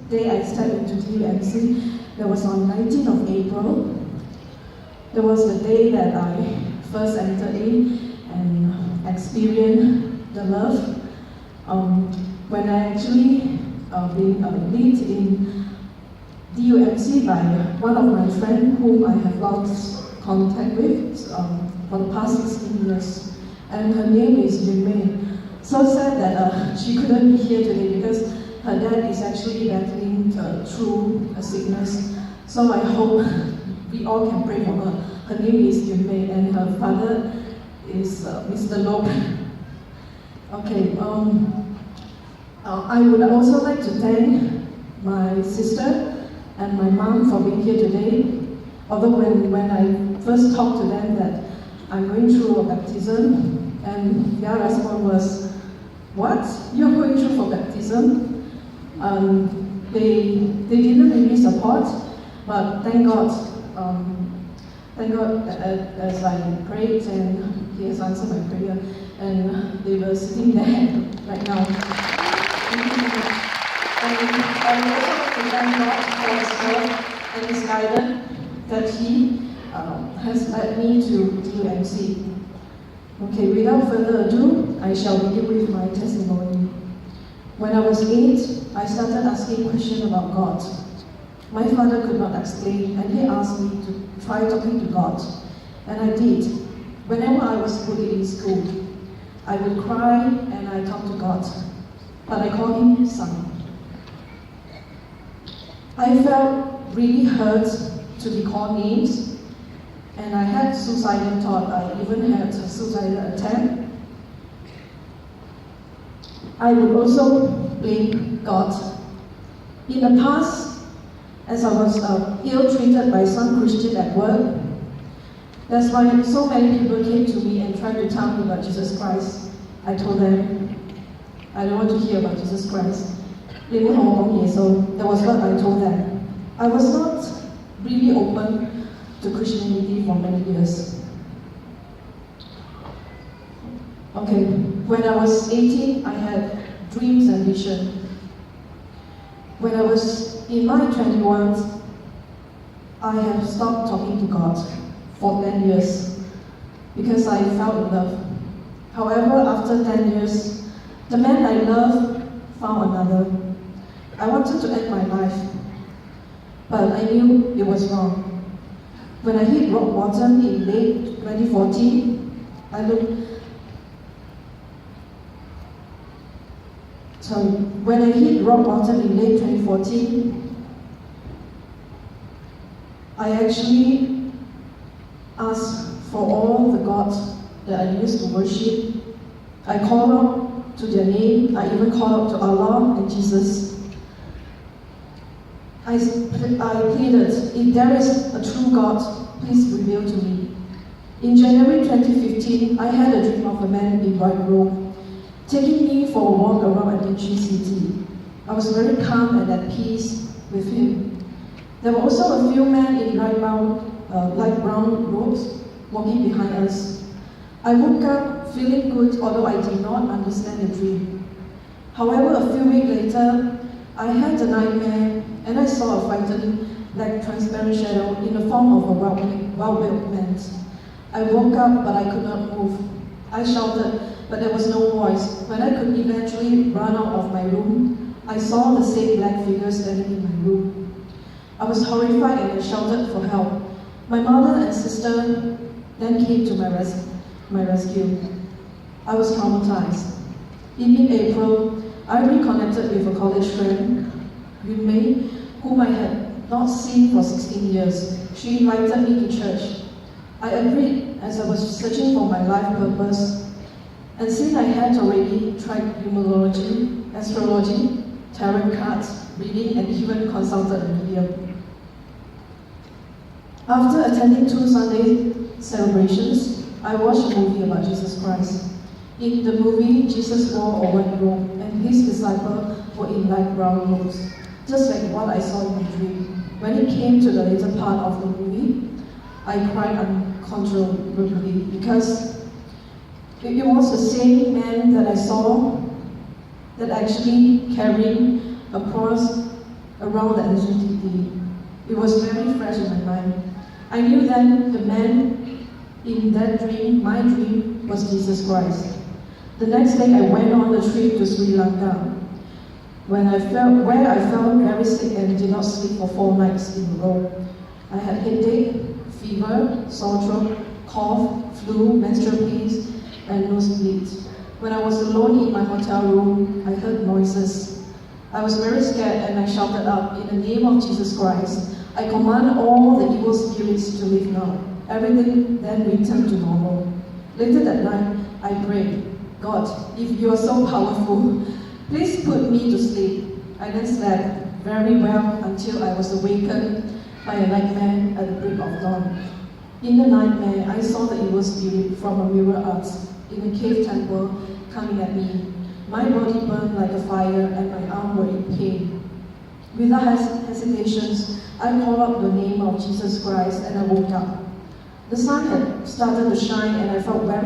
day I stepped into DUMC, that was on 19th of April. That was the day that I first entered in and experienced the love. When I actually been lead in DUMC by one of my friends whom I have lost contact with for the past 16 years. And her name is Dreamt. So sad that she couldn't be here today because her dad is actually battling through a sickness. So I hope we all can pray for her. Her name is Dreamt and her father is Mr. Robe. Okay, I would also like to thank my sister and my mom for being here today. Although when I first talked to them that I'm going through a baptism, and their response was, "What? You're going through for baptism?" They didn't really support, but thank God as I prayed and He has answered my prayer, and they were sitting there right now. And I also want to thank God for His word and His guidance that He has led me to DUMC. Okay, without further ado, I shall begin with my testimony. When I was 8, I started asking questions about God. My father could not explain, and he asked me to try talking to God. And I did. Whenever I was bullied in school, I would cry and I talked to God. But I called Him Son. I felt really hurt to be called names, and I had suicidal thought. I even had a suicidal attempt. I would also blame God. In the past, as I was ill-treated by some Christian at work, that's why so many people came to me and tried to tell me about Jesus Christ. I told them, I don't want to hear about Jesus Christ. That was what I told them. I was not really open to Christianity for many years. Okay, when I was 18, I had dreams and visions. When I was in my 21s, I have stopped talking to God for 10 years because I fell in love. However, after 10 years, the man I loved found another. I wanted to end my life, but I knew it was wrong. When I hit rock bottom in late 2014, when I hit rock bottom in late 2014, I actually asked for all the gods that I used to worship. I called out to their name. I even called out to Allah and Jesus. I pleaded, if there is a true God, please reveal to me. In January 2015, I had a dream of a man in white robe, taking me for a walk around an ancient city. I was very calm and at peace with him. There were also a few men in light brown robes walking behind us. I woke up feeling good, although I did not understand the dream. However, a few weeks later, I had a nightmare and I saw a frightening black transparent shadow in the form of a well-built man. I woke up, but I could not move. I shouted, but there was no voice. When I could eventually run out of my room, I saw the same black figure standing in my room. I was horrified and I shouted for help. My mother and sister then came to my rescue. I was traumatized. In mid-April, I reconnected with a college friend, Dreamt, whom I had not seen for 16 years. She invited me to church. I agreed as I was searching for my life purpose. And since I had already tried numerology, astrology, tarot cards, reading, and even consulted a medium. After attending 2 Sunday celebrations, I watched a movie about Jesus Christ. In the movie, Jesus wore a white robe, and his disciples were in light brown robes, just like what I saw in my dream. When it came to the later part of the movie, I cried uncontrollably because it was the same man that I saw that actually carrying a cross around the electricity. It was very fresh in my mind. I knew then the man in that dream, my dream, was Jesus Christ. The next day I went on a trip to Sri Lanka, where I felt very sick and did not sleep for 4 nights in a row. I had headache, fever, sore throat, cough, flu, menstrual pains, and nosebleeds. When I was alone in my hotel room, I heard noises. I was very scared and I shouted out, "In the name of Jesus Christ, I command all the evil spirits to leave now." Everything then returned to normal. Later that night, I prayed, "God, if you are so powerful, please put me to sleep." I then slept very well until I was awakened by a nightmare at the break of dawn. In the nightmare, I saw the evil spirit from a mirror arch in a cave temple coming at me. My body burned like a fire and my arm were in pain. Without hesitations, I called out the name of Jesus Christ and I woke up. The sun had started to shine and I felt very